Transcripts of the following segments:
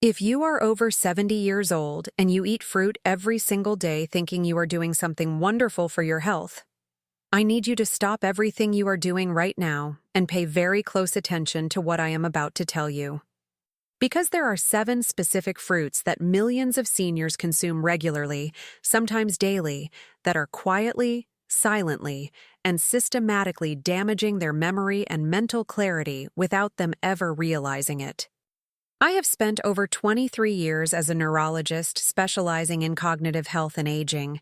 If you are over 70 years old and you eat fruit every single day thinking you are doing something wonderful for your health, I need you to stop everything you are doing right now and pay very close attention to what I am about to tell you. Because there are 7 specific fruits that millions of seniors consume regularly, sometimes daily, that are quietly, silently, and systematically damaging their memory and mental clarity without them ever realizing it. I have spent over 23 years as a neurologist specializing in cognitive health and aging,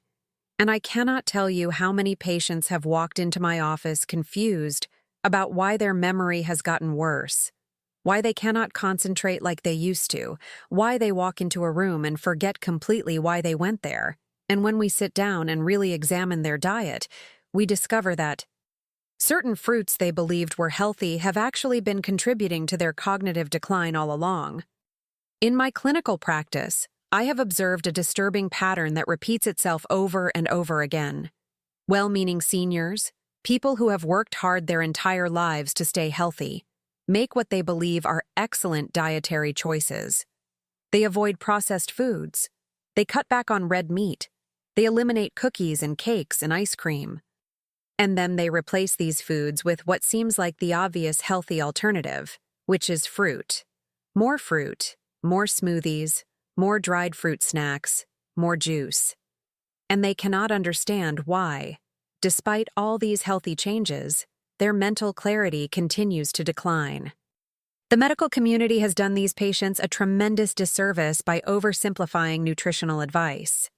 and I cannot tell you how many patients have walked into my office confused about why their memory has gotten worse, why they cannot concentrate like they used to, why they walk into a room and forget completely why they went there, and when we sit down and really examine their diet, we discover that certain fruits they believed were healthy have actually been contributing to their cognitive decline all along. In my clinical practice, I have observed a disturbing pattern that repeats itself over and over again. Well-meaning seniors, people who have worked hard their entire lives to stay healthy, make what they believe are excellent dietary choices. They avoid processed foods. They cut back on red meat. They eliminate cookies and cakes and ice cream. And then they replace these foods with what seems like the obvious healthy alternative, which is fruit, more smoothies, more dried fruit snacks, more juice. And they cannot understand why, despite all these healthy changes, their mental clarity continues to decline. The medical community has done these patients a tremendous disservice by oversimplifying nutritional advice.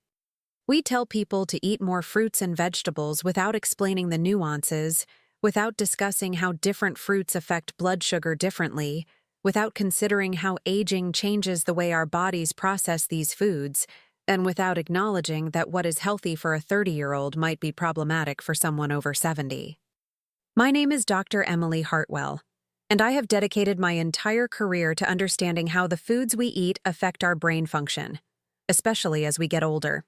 We tell people to eat more fruits and vegetables without explaining the nuances, without discussing how different fruits affect blood sugar differently, without considering how aging changes the way our bodies process these foods, and without acknowledging that what is healthy for a 30-year-old might be problematic for someone over 70. My name is Dr. Emily Hartwell, and I have dedicated my entire career to understanding how the foods we eat affect our brain function, especially as we get older.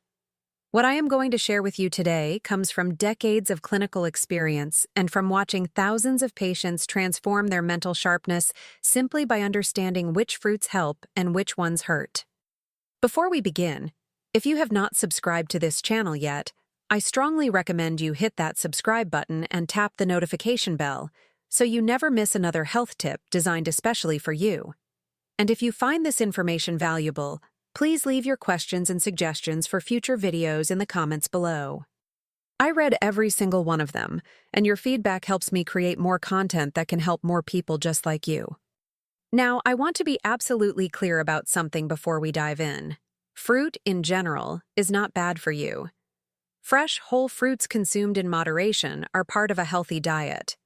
What I am going to share with you today comes from decades of clinical experience and from watching thousands of patients transform their mental sharpness simply by understanding which fruits help and which ones hurt. Before we begin, if you have not subscribed to this channel yet, I strongly recommend you hit that subscribe button and tap the notification bell so you never miss another health tip designed especially for you. And if you find this information valuable, please leave your questions and suggestions for future videos in the comments below. I read every single one of them, and your feedback helps me create more content that can help more people just like you. Now, I want to be absolutely clear about something before we dive in. Fruit, in general, is not bad for you. Fresh, whole fruits consumed in moderation are part of a healthy diet.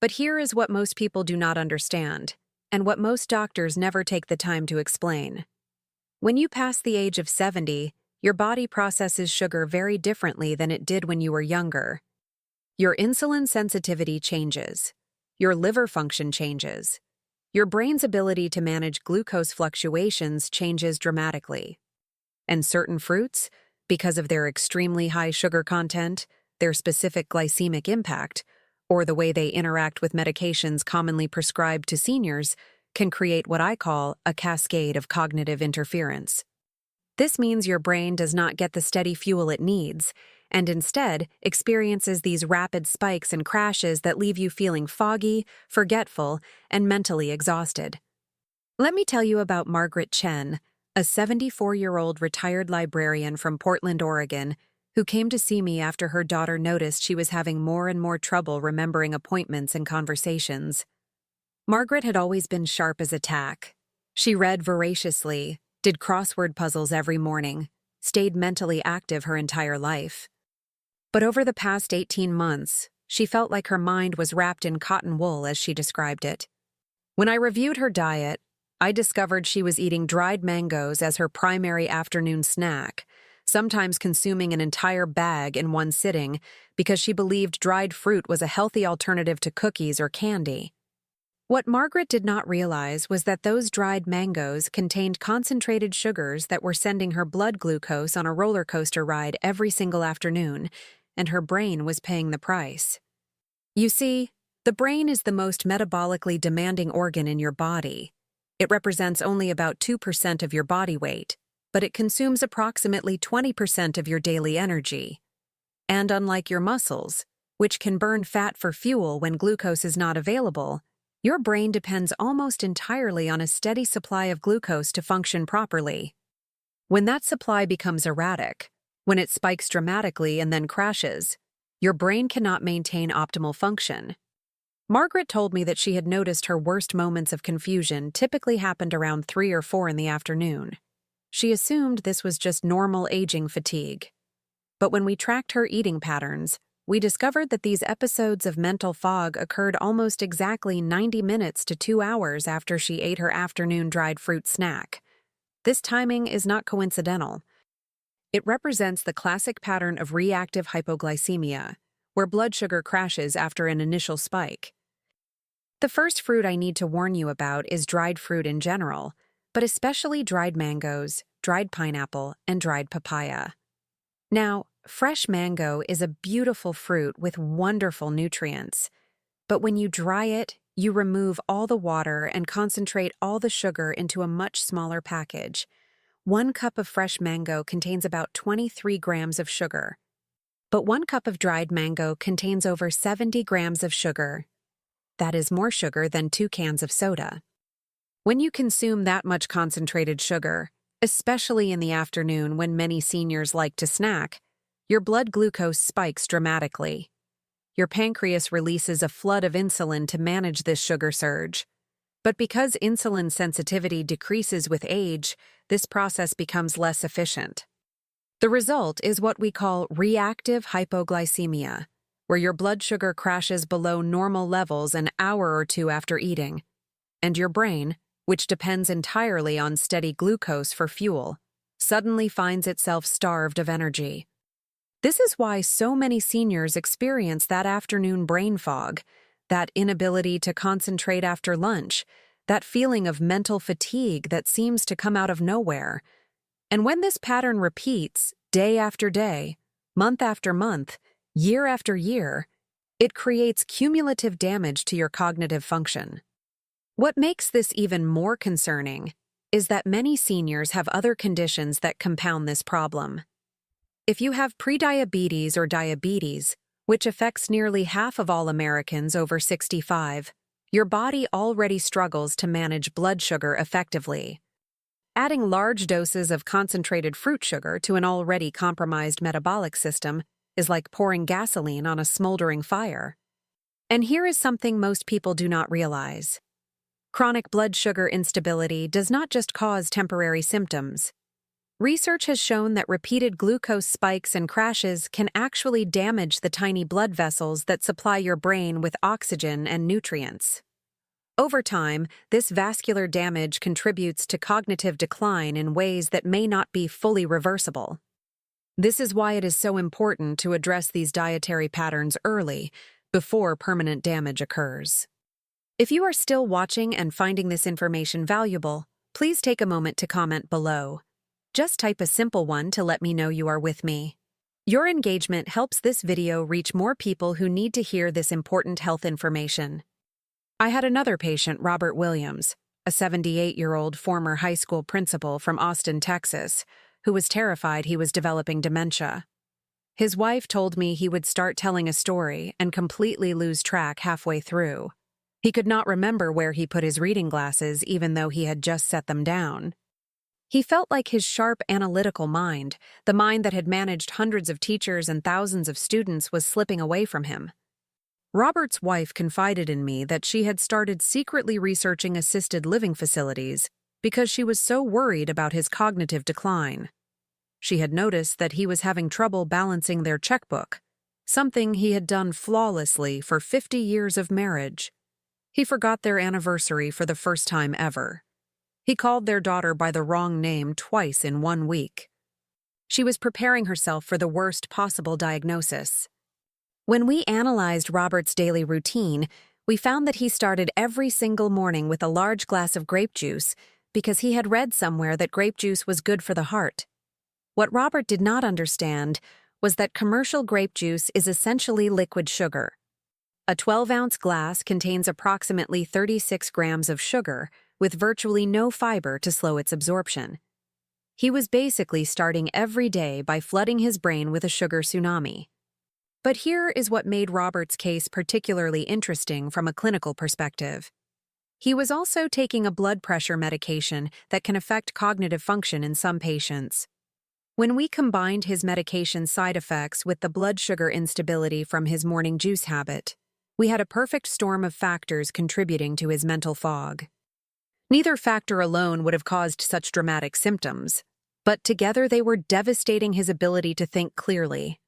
But here is what most people do not understand, and what most doctors never take the time to explain. When you pass the age of 70, your body processes sugar very differently than it did when you were younger. Your insulin sensitivity changes. Your liver function changes. Your brain's ability to manage glucose fluctuations changes dramatically. And certain fruits, because of their extremely high sugar content, their specific glycemic impact, or the way they interact with medications commonly prescribed to seniors, can create what I call a cascade of cognitive interference. This means your brain does not get the steady fuel it needs, and instead experiences these rapid spikes and crashes that leave you feeling foggy, forgetful, and mentally exhausted. Let me tell you about Margaret Chen, a 74-year-old retired librarian from Portland, Oregon, who came to see me after her daughter noticed she was having more and more trouble remembering appointments and conversations. Margaret had always been sharp as a tack. She read voraciously, did crossword puzzles every morning, stayed mentally active her entire life. But over the past 18 months, she felt like her mind was wrapped in cotton wool, as she described it. When I reviewed her diet, I discovered she was eating dried mangoes as her primary afternoon snack, sometimes consuming an entire bag in one sitting because she believed dried fruit was a healthy alternative to cookies or candy. What Margaret did not realize was that those dried mangoes contained concentrated sugars that were sending her blood glucose on a roller coaster ride every single afternoon, and her brain was paying the price. You see, the brain is the most metabolically demanding organ in your body. It represents only about 2% of your body weight, but it consumes approximately 20% of your daily energy. And unlike your muscles, which can burn fat for fuel when glucose is not available, your brain depends almost entirely on a steady supply of glucose to function properly. When that supply becomes erratic, when it spikes dramatically and then crashes, your brain cannot maintain optimal function. Margaret told me that she had noticed her worst moments of confusion typically happened around 3 or 4 in the afternoon. She assumed this was just normal aging fatigue. But when we tracked her eating patterns, we discovered that these episodes of mental fog occurred almost exactly 90 minutes to 2 hours after she ate her afternoon dried fruit snack. This timing is not coincidental. It represents the classic pattern of reactive hypoglycemia, where blood sugar crashes after an initial spike. The first fruit I need to warn you about is dried fruit in general, but especially dried mangoes, dried pineapple, and dried papaya. Now, fresh mango is a beautiful fruit with wonderful nutrients, but when you dry it, you remove all the water and concentrate all the sugar into a much smaller package. 1 cup of fresh mango contains about 23 grams of sugar, but 1 cup of dried mango contains over 70 grams of sugar. That is more sugar than 2 cans of soda. When you consume that much concentrated sugar, especially in the afternoon when many seniors like to snack, your blood glucose spikes dramatically. Your pancreas releases a flood of insulin to manage this sugar surge. But because insulin sensitivity decreases with age, this process becomes less efficient. The result is what we call reactive hypoglycemia, where your blood sugar crashes below normal levels an hour or 2 after eating, and your brain, which depends entirely on steady glucose for fuel, suddenly finds itself starved of energy. This is why so many seniors experience that afternoon brain fog, that inability to concentrate after lunch, that feeling of mental fatigue that seems to come out of nowhere. And when this pattern repeats day after day, month after month, year after year, it creates cumulative damage to your cognitive function. What makes this even more concerning is that many seniors have other conditions that compound this problem. If you have prediabetes or diabetes, which affects nearly half of all Americans over 65, your body already struggles to manage blood sugar effectively. Adding large doses of concentrated fruit sugar to an already compromised metabolic system is like pouring gasoline on a smoldering fire. And here is something most people do not realize. Chronic blood sugar instability does not just cause temporary symptoms. Research has shown that repeated glucose spikes and crashes can actually damage the tiny blood vessels that supply your brain with oxygen and nutrients. Over time, this vascular damage contributes to cognitive decline in ways that may not be fully reversible. This is why it is so important to address these dietary patterns early, before permanent damage occurs. If you are still watching and finding this information valuable, please take a moment to comment below. Just type a simple one to let me know you are with me. Your engagement helps this video reach more people who need to hear this important health information. I had another patient, Robert Williams, a 78-year-old former high school principal from Austin, Texas, who was terrified he was developing dementia. His wife told me he would start telling a story and completely lose track halfway through. He could not remember where he put his reading glasses even though he had just set them down. He felt like his sharp analytical mind, the mind that had managed hundreds of teachers and thousands of students, was slipping away from him. Robert's wife confided in me that she had started secretly researching assisted living facilities because she was so worried about his cognitive decline. She had noticed that he was having trouble balancing their checkbook, something he had done flawlessly for 50 years of marriage. He forgot their anniversary for the first time ever. He called their daughter by the wrong name twice in 1 week. She was preparing herself for the worst possible diagnosis. When we analyzed Robert's daily routine, we found that he started every single morning with a large glass of grape juice because he had read somewhere that grape juice was good for the heart. What Robert did not understand was that commercial grape juice is essentially liquid sugar. A 12-ounce glass contains approximately 36 grams of sugar, with virtually no fiber to slow its absorption. He was basically starting every day by flooding his brain with a sugar tsunami. But here is what made Robert's case particularly interesting from a clinical perspective. He was also taking a blood pressure medication that can affect cognitive function in some patients. When we combined his medication side effects with the blood sugar instability from his morning juice habit, we had a perfect storm of factors contributing to his mental fog. Neither factor alone would have caused such dramatic symptoms, but together they were devastating his ability to think clearly.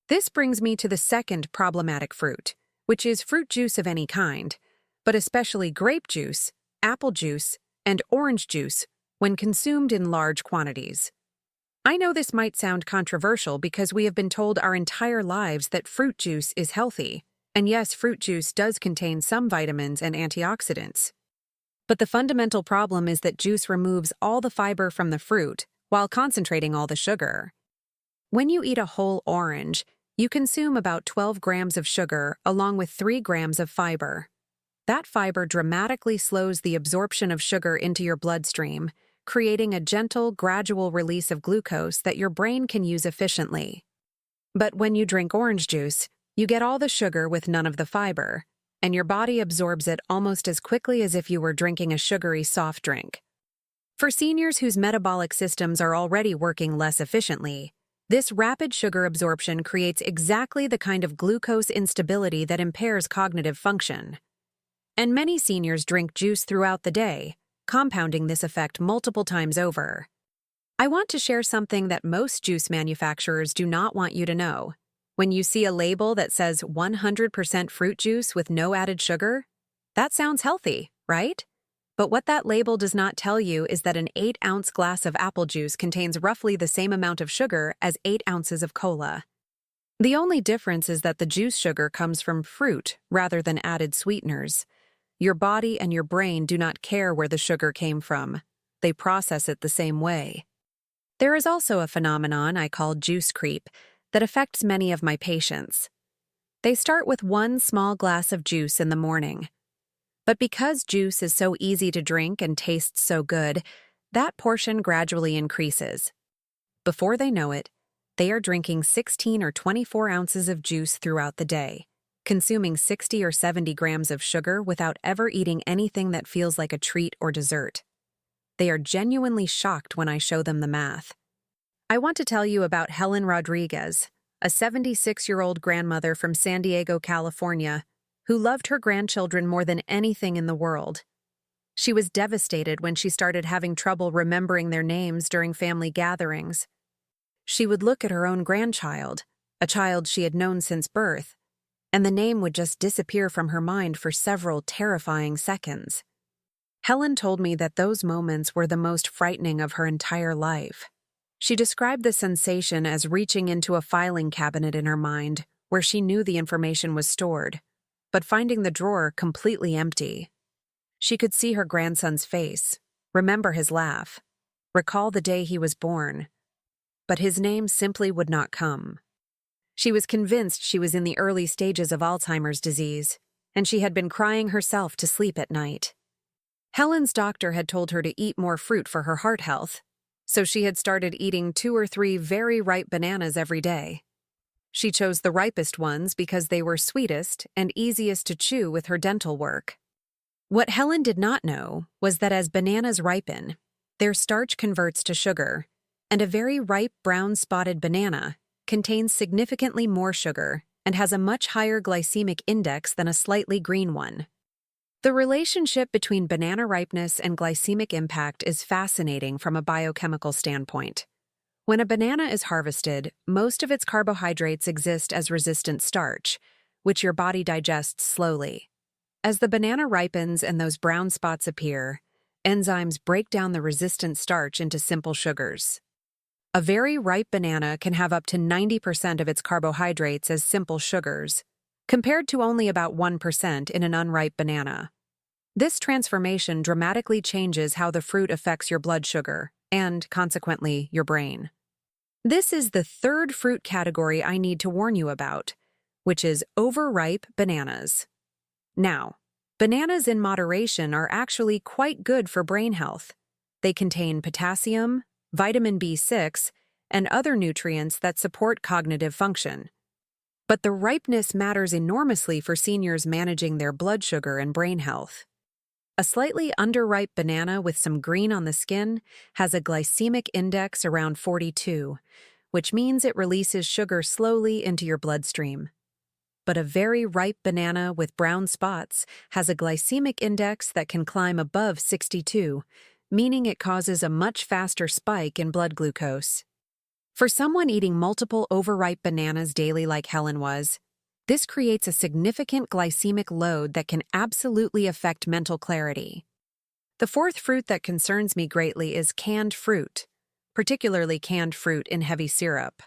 This brings me to the second problematic fruit, which is fruit juice of any kind, but especially grape juice, apple juice, and orange juice when consumed in large quantities. I know this might sound controversial because we have been told our entire lives that fruit juice is healthy, and yes, fruit juice does contain some vitamins and antioxidants. But the fundamental problem is that juice removes all the fiber from the fruit while concentrating all the sugar. When you eat a whole orange, you consume about 12 grams of sugar along with 3 grams of fiber. That fiber dramatically slows the absorption of sugar into your bloodstream, creating a gentle, gradual release of glucose that your brain can use efficiently. But when you drink orange juice, you get all the sugar with none of the fiber, and your body absorbs it almost as quickly as if you were drinking a sugary soft drink. For seniors whose metabolic systems are already working less efficiently, this rapid sugar absorption creates exactly the kind of glucose instability that impairs cognitive function. And many seniors drink juice throughout the day, compounding this effect multiple times over. I want to share something that most juice manufacturers do not want you to know. When you see a label that says 100% fruit juice with no added sugar, that sounds healthy, right? But what that label does not tell you is that an 8-ounce glass of apple juice contains roughly the same amount of sugar as 8 ounces of cola. The only difference is that the juice sugar comes from fruit rather than added sweeteners. Your body and your brain do not care where the sugar came from. They process it the same way. There is also a phenomenon I call juice creep that affects many of my patients. They start with one small glass of juice in the morning. But because juice is so easy to drink and tastes so good, that portion gradually increases. Before they know it, they are drinking 16 or 24 ounces of juice throughout the day, consuming 60 or 70 grams of sugar without ever eating anything that feels like a treat or dessert. They are genuinely shocked when I show them the math. I want to tell you about Helen Rodriguez, a 76-year-old grandmother from San Diego, California, who loved her grandchildren more than anything in the world. She was devastated when she started having trouble remembering their names during family gatherings. She would look at her own grandchild, a child she had known since birth, and the name would just disappear from her mind for several terrifying seconds. Helen told me that those moments were the most frightening of her entire life. She described the sensation as reaching into a filing cabinet in her mind, where she knew the information was stored, but finding the drawer completely empty. She could see her grandson's face, remember his laugh, recall the day he was born, but his name simply would not come. She was convinced she was in the early stages of Alzheimer's disease, and she had been crying herself to sleep at night. Helen's doctor had told her to eat more fruit for her heart health, so she had started eating 2 or 3 very ripe bananas every day. She chose the ripest ones because they were sweetest and easiest to chew with her dental work. What Helen did not know was that as bananas ripen, their starch converts to sugar, and a very ripe brown-spotted banana contains significantly more sugar and has a much higher glycemic index than a slightly green one. The relationship between banana ripeness and glycemic impact is fascinating from a biochemical standpoint. When a banana is harvested, most of its carbohydrates exist as resistant starch, which your body digests slowly. As the banana ripens and those brown spots appear, enzymes break down the resistant starch into simple sugars. A very ripe banana can have up to 90% of its carbohydrates as simple sugars, compared to only about 1% in an unripe banana. This transformation dramatically changes how the fruit affects your blood sugar and, consequently, your brain. This is the third fruit category I need to warn you about, which is overripe bananas. Now, Bananas in moderation are actually quite good for brain health. They contain potassium, vitamin B6, and other nutrients that support cognitive function. But the ripeness matters enormously for seniors managing their blood sugar and brain health. A slightly underripe banana with some green on the skin has a glycemic index around 42, which means it releases sugar slowly into your bloodstream. But a very ripe banana with brown spots has a glycemic index that can climb above 62, meaning it causes a much faster spike in blood glucose. For someone eating multiple overripe bananas daily like Helen was, this creates a significant glycemic load that can absolutely affect mental clarity. The fourth fruit that concerns me greatly is canned fruit, particularly canned fruit in heavy syrup.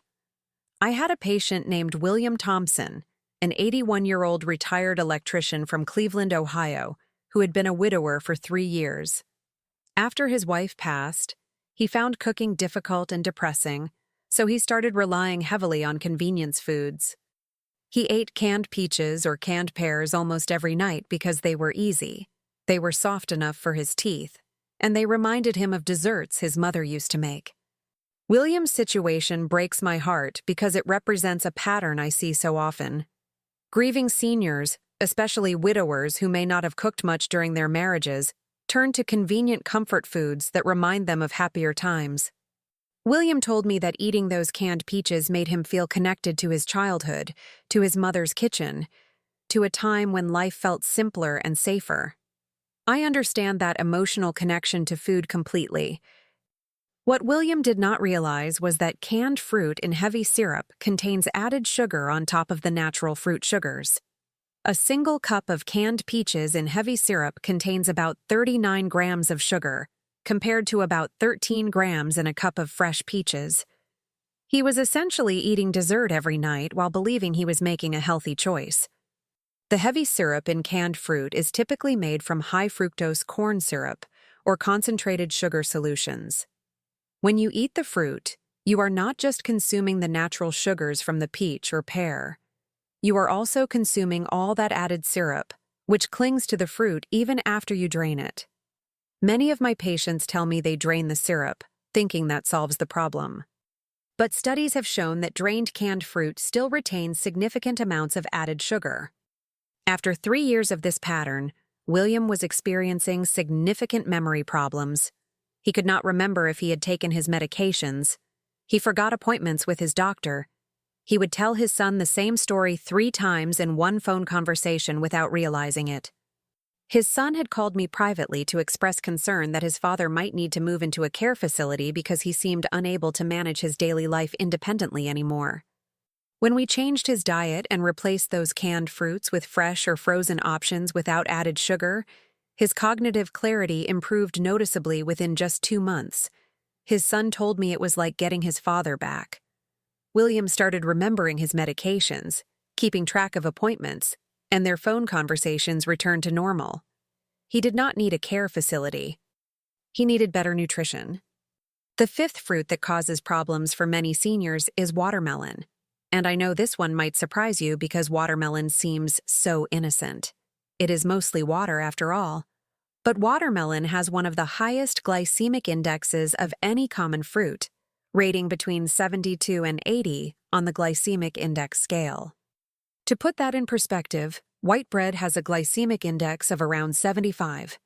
I had a patient named William Thompson, an 81-year-old retired electrician from Cleveland, Ohio, who had been a widower for 3 years. After his wife passed, he found cooking difficult and depressing, so he started relying heavily on convenience foods. He ate canned peaches or canned pears almost every night because they were easy, they were soft enough for his teeth, and they reminded him of desserts his mother used to make. William's situation breaks my heart because it represents a pattern I see so often. Grieving seniors, especially widowers who may not have cooked much during their marriages, turn to convenient comfort foods that remind them of happier times. William told me that eating those canned peaches made him feel connected to his childhood, to his mother's kitchen, to a time when life felt simpler and safer. I understand that emotional connection to food completely. What William did not realize was that canned fruit in heavy syrup contains added sugar on top of the natural fruit sugars. A single cup of canned peaches in heavy syrup contains about 39 grams of sugar, compared to about 13 grams in a cup of fresh peaches. He was essentially eating dessert every night while believing he was making a healthy choice. The heavy syrup in canned fruit is typically made from high-fructose corn syrup or concentrated sugar solutions. When you eat the fruit, you are not just consuming the natural sugars from the peach or pear. You are also consuming all that added syrup, which clings to the fruit even after you drain it. Many of my patients tell me they drain the syrup, thinking that solves the problem. But studies have shown that drained canned fruit still retains significant amounts of added sugar. After 3 years of this pattern, William was experiencing significant memory problems. He could not remember if he had taken his medications. He forgot appointments with his doctor. He would tell his son the same story 3 times in one phone conversation without realizing it. His son had called me privately to express concern that his father might need to move into a care facility because he seemed unable to manage his daily life independently anymore. When we changed his diet and replaced those canned fruits with fresh or frozen options without added sugar, his cognitive clarity improved noticeably within just 2 months. His son told me it was like getting his father back. William started remembering his medications, keeping track of appointments, and their phone conversations returned to normal. He did not need a care facility. He needed better nutrition. The fifth fruit that causes problems for many seniors is watermelon. And I know this one might surprise you because watermelon seems so innocent. It is mostly water after all. But watermelon has one of the highest glycemic indexes of any common fruit, rating between 72 and 80 on the glycemic index scale. To put that in perspective, white bread has a glycemic index of around 75.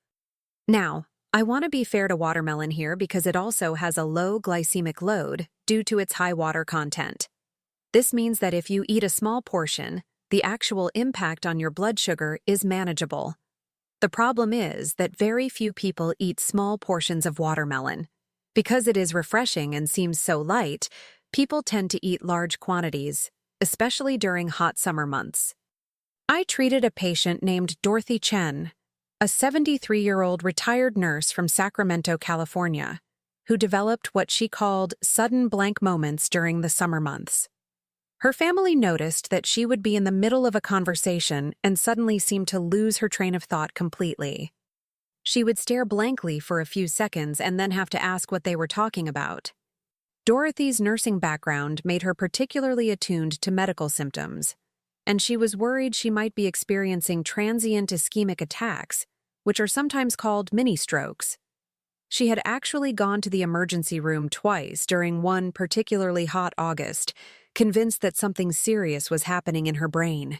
Now, I want to be fair to watermelon here because it also has a low glycemic load due to its high water content. This means that if you eat a small portion, the actual impact on your blood sugar is manageable. The problem is that very few people eat small portions of watermelon. Because it is refreshing and seems so light, people tend to eat large quantities, especially during hot summer months. I treated a patient named Dorothy Chen, a 73-year-old retired nurse from Sacramento, California, who developed what she called sudden blank moments during the summer months. Her family noticed that she would be in the middle of a conversation and suddenly seem to lose her train of thought completely. She would stare blankly for a few seconds and then have to ask what they were talking about. Dorothy's nursing background made her particularly attuned to medical symptoms. and she was worried she might be experiencing transient ischemic attacks, which are sometimes called mini-strokes. She had actually gone to the emergency room twice during one particularly hot August, convinced that something serious was happening in her brain.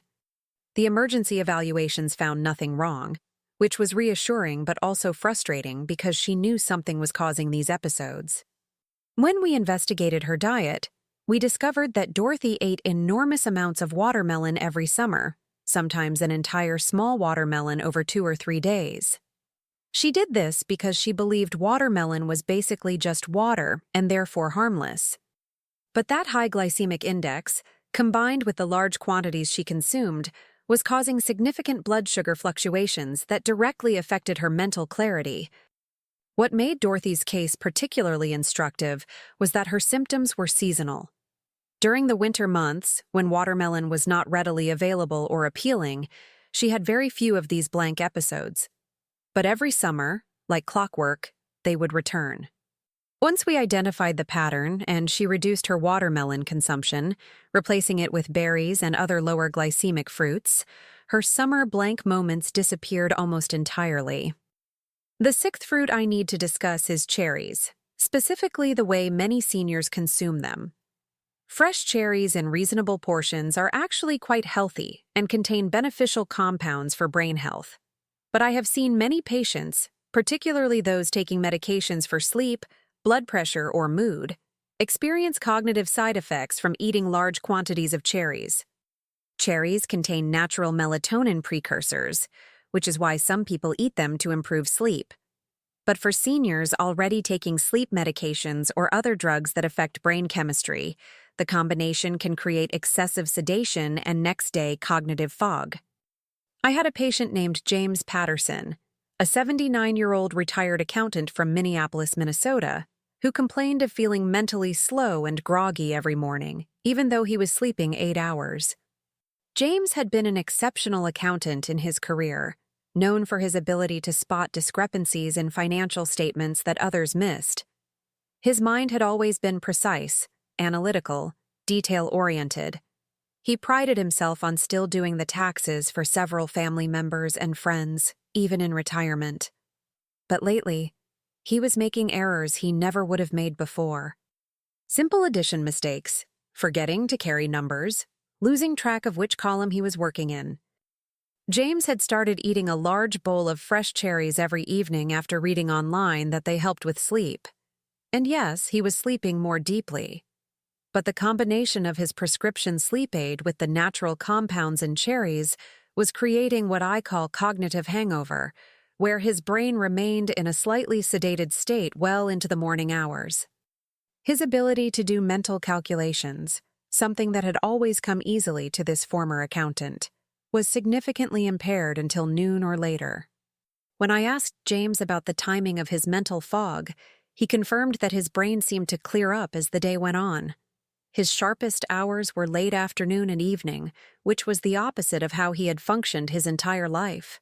The emergency evaluations found nothing wrong, which was reassuring but also frustrating because she knew something was causing these episodes. When we investigated her diet, we discovered that Dorothy ate enormous amounts of watermelon every summer, sometimes an entire small watermelon over 2 or 3 days. She did this because she believed watermelon was basically just water and therefore harmless. But that high glycemic index, combined with the large quantities she consumed, was causing significant blood sugar fluctuations that directly affected her mental clarity. What made Dorothy's case particularly instructive was that her symptoms were seasonal. During the winter months, when watermelon was not readily available or appealing, she had very few of these blank episodes. But every summer, like clockwork, they would return. Once we identified the pattern and she reduced her watermelon consumption, replacing it with berries and other lower glycemic fruits, her summer blank moments disappeared almost entirely. The sixth fruit I need to discuss is cherries, specifically the way many seniors consume them. Fresh cherries in reasonable portions are actually quite healthy and contain beneficial compounds for brain health. But I have seen many patients, particularly those taking medications for sleep, blood pressure, or mood, experience cognitive side effects from eating large quantities of cherries. Cherries contain natural melatonin precursors, which is why some people eat them to improve sleep. But for seniors already taking sleep medications or other drugs that affect brain chemistry, the combination can create excessive sedation and next-day cognitive fog. I had a patient named James Patterson, a 79-year-old retired accountant from Minneapolis, Minnesota, who complained of feeling mentally slow and groggy every morning, even though he was sleeping 8 hours. James had been an exceptional accountant in his career, known for his ability to spot discrepancies in financial statements that others missed. His mind had always been precise, analytical, detail-oriented. He prided himself on still doing the taxes for several family members and friends, even in retirement. But lately, he was making errors he never would have made before. Simple addition mistakes, forgetting to carry numbers, losing track of which column he was working in. James had started eating a large bowl of fresh cherries every evening after reading online that they helped with sleep. And yes, he was sleeping more deeply. But the combination of his prescription sleep aid with the natural compounds in cherries was creating what I call cognitive hangover, where his brain remained in a slightly sedated state well into the morning hours. His ability to do mental calculations, something that had always come easily to this former accountant, was significantly impaired until noon or later. When I asked James about the timing of his mental fog, he confirmed that his brain seemed to clear up as the day went on. His sharpest hours were late afternoon and evening, which was the opposite of how he had functioned his entire life.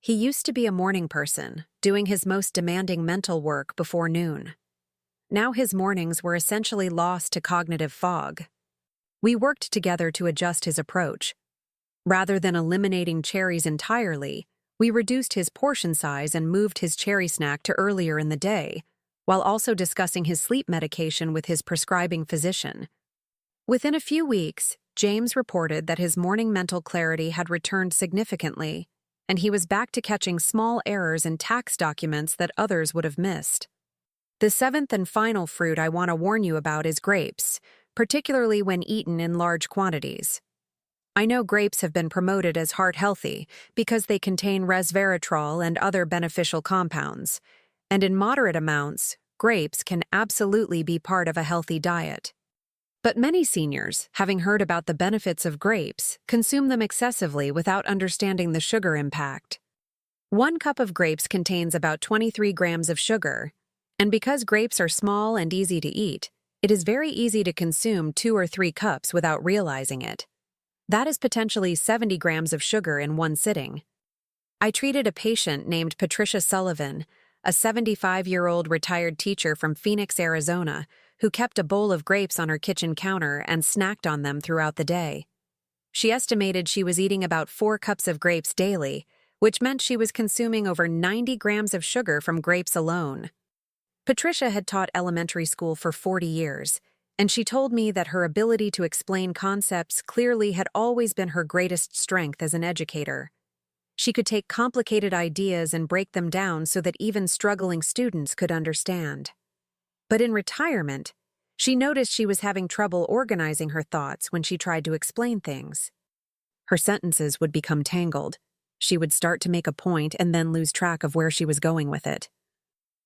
He used to be a morning person, doing his most demanding mental work before noon. Now his mornings were essentially lost to cognitive fog. We worked together to adjust his approach. Rather than eliminating cherries entirely, we reduced his portion size and moved his cherry snack to earlier in the day, while also discussing his sleep medication with his prescribing physician. Within a few weeks, James reported that his morning mental clarity had returned significantly, and he was back to catching small errors in tax documents that others would have missed. The seventh and final fruit I want to warn you about is grapes, particularly when eaten in large quantities. I know grapes have been promoted as heart-healthy because they contain resveratrol and other beneficial compounds, and in moderate amounts, grapes can absolutely be part of a healthy diet. But many seniors, having heard about the benefits of grapes, consume them excessively without understanding the sugar impact. 1 cup of grapes contains about 23 grams of sugar, and because grapes are small and easy to eat, it is very easy to consume 2 or 3 cups without realizing it. That is potentially 70 grams of sugar in one sitting. I treated a patient named Patricia Sullivan, a 75-year-old retired teacher from Phoenix, Arizona, who kept a bowl of grapes on her kitchen counter and snacked on them throughout the day. She estimated she was eating about 4 cups of grapes daily, which meant she was consuming over 90 grams of sugar from grapes alone. Patricia had taught elementary school for 40 years, and she told me that her ability to explain concepts clearly had always been her greatest strength as an educator. She could take complicated ideas and break them down so that even struggling students could understand. But in retirement, she noticed she was having trouble organizing her thoughts when she tried to explain things. Her sentences would become tangled. She would start to make a point and then lose track of where she was going with it.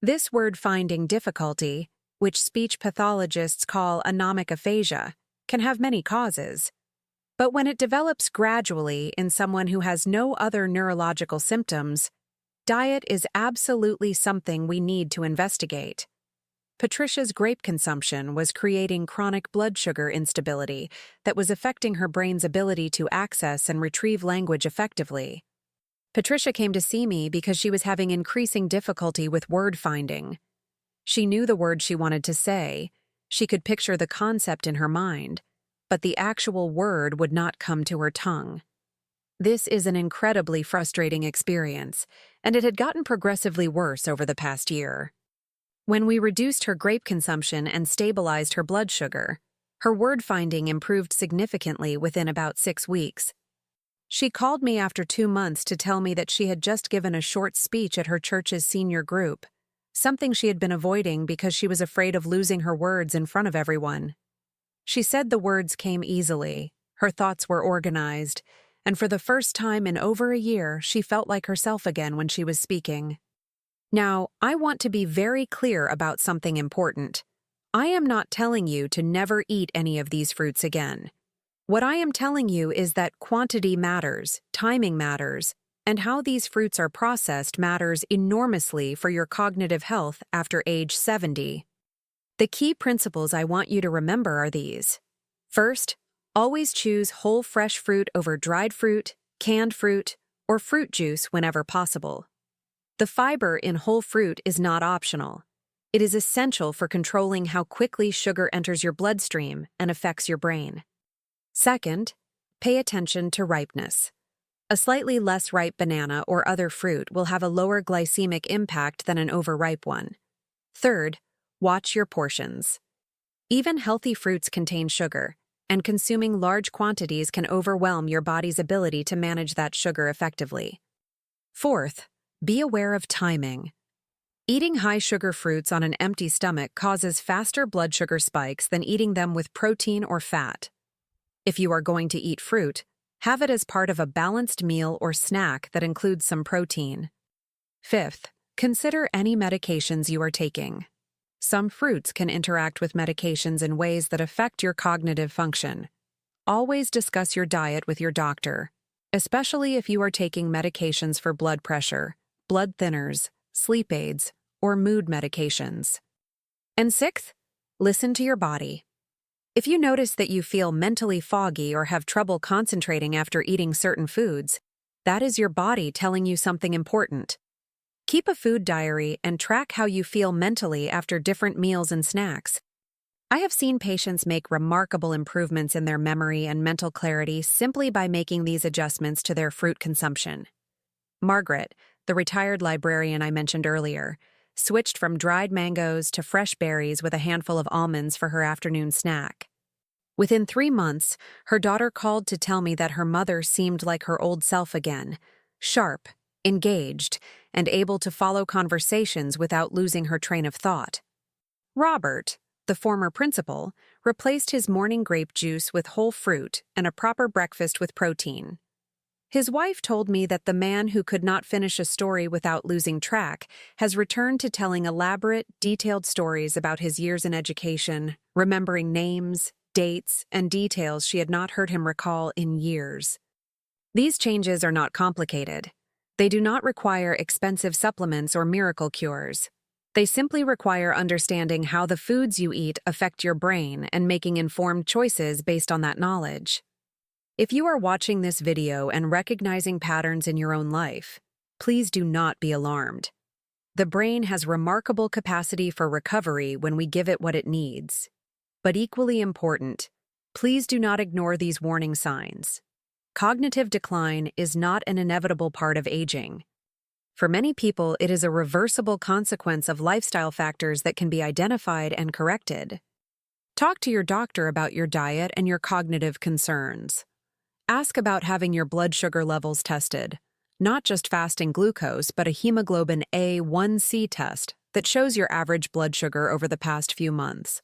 This word-finding difficulty, which speech pathologists call anomic aphasia, can have many causes. But when it develops gradually in someone who has no other neurological symptoms, diet is absolutely something we need to investigate. Patricia's grape consumption was creating chronic blood sugar instability that was affecting her brain's ability to access and retrieve language effectively. Patricia came to see me because she was having increasing difficulty with word finding. She knew the word she wanted to say, she could picture the concept in her mind, but the actual word would not come to her tongue. This is an incredibly frustrating experience, and it had gotten progressively worse over the past year. When we reduced her grape consumption and stabilized her blood sugar, her word finding improved significantly within about 6 weeks. She called me after 2 months to tell me that she had just given a short speech at her church's senior group, something she had been avoiding because she was afraid of losing her words in front of everyone. She said the words came easily, her thoughts were organized, and for the first time in over a year, she felt like herself again when she was speaking. Now, I want to be very clear about something important. I am not telling you to never eat any of these fruits again. What I am telling you is that quantity matters, timing matters, and how these fruits are processed matters enormously for your cognitive health after age 70. The key principles I want you to remember are these. First, always choose whole fresh fruit over dried fruit, canned fruit, or fruit juice whenever possible. The fiber in whole fruit is not optional. It is essential for controlling how quickly sugar enters your bloodstream and affects your brain. Second, pay attention to ripeness. A slightly less ripe banana or other fruit will have a lower glycemic impact than an overripe one. Third, watch your portions. Even healthy fruits contain sugar, and consuming large quantities can overwhelm your body's ability to manage that sugar effectively. Fourth, be aware of timing. Eating high-sugar fruits on an empty stomach causes faster blood sugar spikes than eating them with protein or fat. If you are going to eat fruit, have it as part of a balanced meal or snack that includes some protein. Fifth, consider any medications you are taking. Some fruits can interact with medications in ways that affect your cognitive function. Always discuss your diet with your doctor, especially if you are taking medications for blood pressure, blood thinners, sleep aids, or mood medications. And sixth, listen to your body. If you notice that you feel mentally foggy or have trouble concentrating after eating certain foods, that is your body telling you something important. Keep a food diary and track how you feel mentally after different meals and snacks. I have seen patients make remarkable improvements in their memory and mental clarity simply by making these adjustments to their fruit consumption. Margaret, the retired librarian I mentioned earlier, switched from dried mangoes to fresh berries with a handful of almonds for her afternoon snack. Within 3 months, her daughter called to tell me that her mother seemed like her old self again, sharp, engaged, and able to follow conversations without losing her train of thought. Robert, the former principal, replaced his morning grape juice with whole fruit and a proper breakfast with protein. His wife told me that the man who could not finish a story without losing track has returned to telling elaborate, detailed stories about his years in education, remembering names, dates, and details she had not heard him recall in years. These changes are not complicated. They do not require expensive supplements or miracle cures. They simply require understanding how the foods you eat affect your brain and making informed choices based on that knowledge. If you are watching this video and recognizing patterns in your own life, please do not be alarmed. The brain has remarkable capacity for recovery when we give it what it needs. But equally important, please do not ignore these warning signs. Cognitive decline is not an inevitable part of aging. For many people, it is a reversible consequence of lifestyle factors that can be identified and corrected. Talk to your doctor about your diet and your cognitive concerns. Ask about having your blood sugar levels tested, not just fasting glucose, but a hemoglobin A1C test that shows your average blood sugar over the past few months.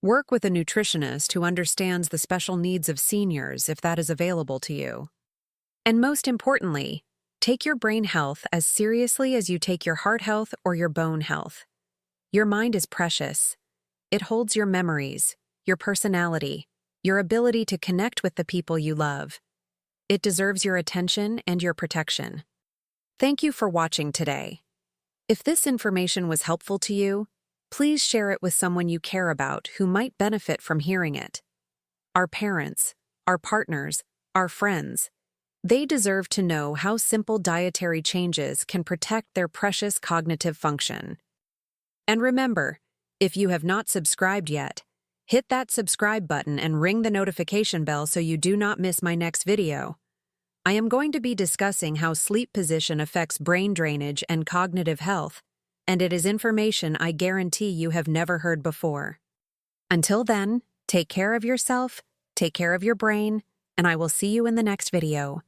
Work with a nutritionist who understands the special needs of seniors if that is available to you. And most importantly, take your brain health as seriously as you take your heart health or your bone health. Your mind is precious. It holds your memories, your personality, your ability to connect with the people you love. It deserves your attention and your protection. Thank you for watching today. If this information was helpful to you, please share it with someone you care about who might benefit from hearing it. Our parents, our partners, our friends, they deserve to know how simple dietary changes can protect their precious cognitive function. And remember, if you have not subscribed yet, hit that subscribe button and ring the notification bell so you do not miss my next video. I am going to be discussing how sleep position affects brain drainage and cognitive health, and it is information I guarantee you have never heard before. Until then, take care of yourself, take care of your brain, and I will see you in the next video.